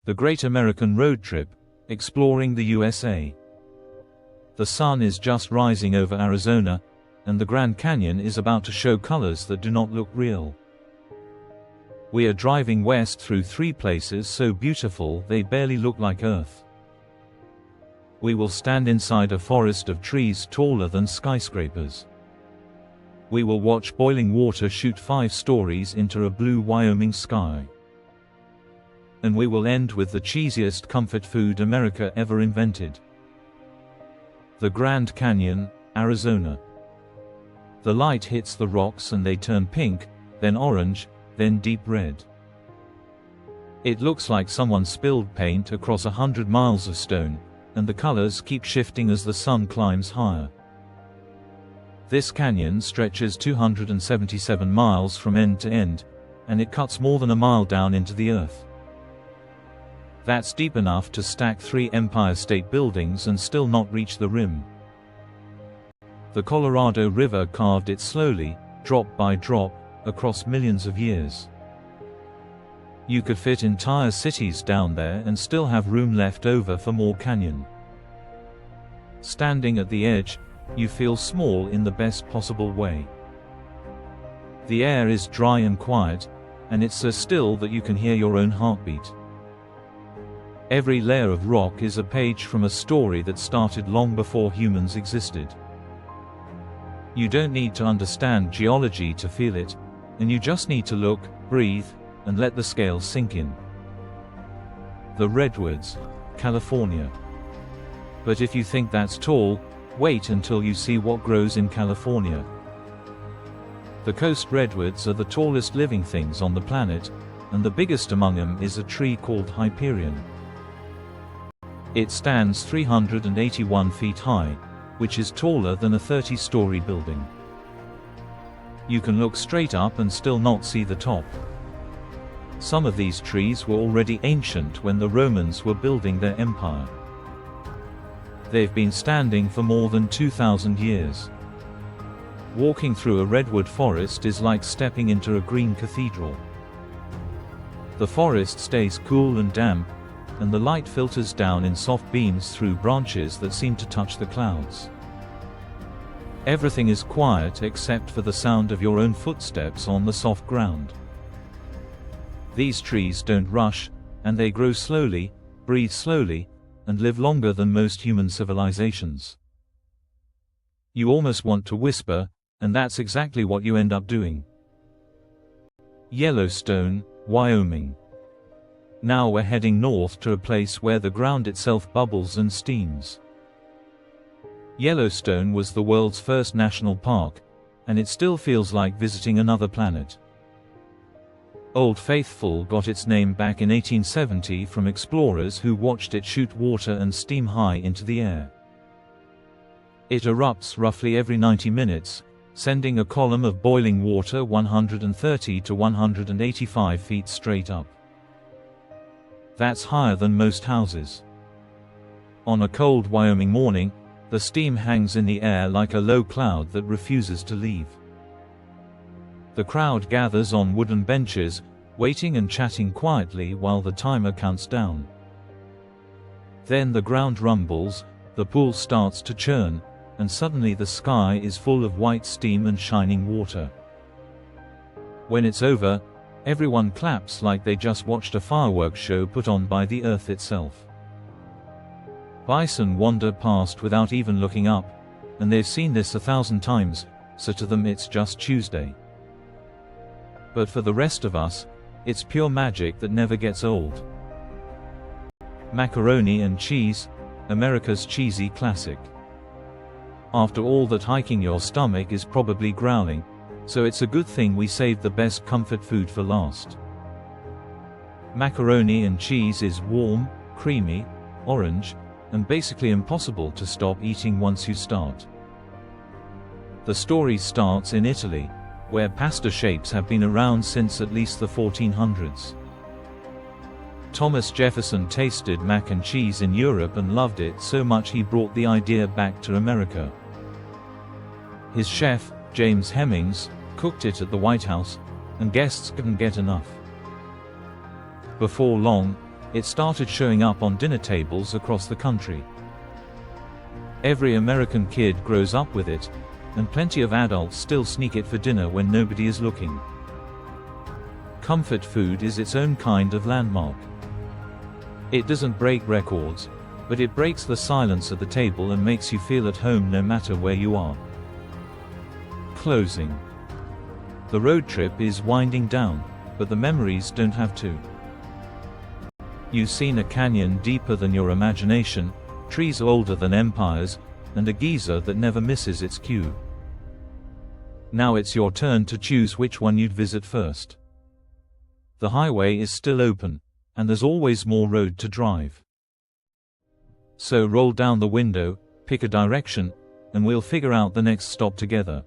The Great American Road Trip, exploring the USA. The sun is just rising over Arizona, and the Grand Canyon is about to show colors that do not look real. We are driving west through 3 places so beautiful they barely look like Earth. We will stand inside a forest of trees taller than skyscrapers. We will watch boiling water shoot 5 stories into a blue Wyoming sky. And we will end with the cheesiest comfort food America ever invented. The Grand Canyon, Arizona. The light hits the rocks and they turn pink, then orange, then deep red. It looks like someone spilled paint across 100 miles of stone, and the colors keep shifting as the sun climbs higher. This canyon stretches 277 miles from end to end, and it cuts more than a mile down into the earth. That's deep enough to stack 3 Empire State Buildings and still not reach the rim. The Colorado River carved it slowly, drop by drop, across millions of years. You could fit entire cities down there and still have room left over for more canyon. Standing at the edge, you feel small in the best possible way. The air is dry and quiet, and it's so still that you can hear your own heartbeat. Every layer of rock is a page from a story that started long before humans existed. You don't need to understand geology to feel it, and you just need to look, breathe, and let the scale sink in. The Redwoods, California. But if you think that's tall, wait until you see what grows in California. The coast redwoods are the tallest living things on the planet, and the biggest among them is a tree called Hyperion. It stands 381 feet high, which is taller than a 30-story building. You can look straight up and still not see the top. Some of these trees were already ancient when the Romans were building their empire. They've been standing for more than 2,000 years. Walking through a redwood forest is like stepping into a green cathedral. The forest stays cool and damp, and the light filters down in soft beams through branches that seem to touch the clouds. Everything is quiet except for the sound of your own footsteps on the soft ground. These trees don't rush, and they grow slowly, breathe slowly, and live longer than most human civilizations. You almost want to whisper, and that's exactly what you end up doing. Yellowstone, Wyoming. Now we're heading north to a place where the ground itself bubbles and steams. Yellowstone was the world's first national park, and it still feels like visiting another planet. Old Faithful got its name back in 1870 from explorers who watched it shoot water and steam high into the air. It erupts roughly every 90 minutes, sending a column of boiling water 130 to 185 feet straight up. That's higher than most houses. On a cold Wyoming morning, the steam hangs in the air like a low cloud that refuses to leave. The crowd gathers on wooden benches, waiting and chatting quietly while the timer counts down. Then the ground rumbles, the pool starts to churn, and suddenly the sky is full of white steam and shining water. When it's over, everyone claps like they just watched a fireworks show put on by the earth itself. Bison wander past without even looking up, and they've seen this 1,000 times, so to them it's just Tuesday. But for the rest of us, it's pure magic that never gets old. Macaroni and cheese, America's cheesy classic. After all that, hiking your stomach is probably growling, so it's a good thing we saved the best comfort food for last. Macaroni and cheese is warm, creamy, orange, and basically impossible to stop eating once you start. The story starts in Italy, where pasta shapes have been around since at least the 1400s. Thomas Jefferson tasted mac and cheese in Europe and loved it so much he brought the idea back to America. His chef, James Hemings, cooked it at the White House, and guests couldn't get enough. Before long, It started showing up on dinner tables across the country. Every American kid grows up with it, and plenty of adults still sneak it for dinner when nobody is looking. Comfort food is its own kind of landmark. It doesn't break records, but it breaks the silence at the table and makes you feel at home no matter where you are. Closing. The road trip is winding down, but the memories don't have to. You've seen a canyon deeper than your imagination, trees older than empires, and a geyser that never misses its cue. Now it's your turn to choose which one you'd visit first. The highway is still open, and there's always more road to drive. So roll down the window, pick a direction, and we'll figure out the next stop together.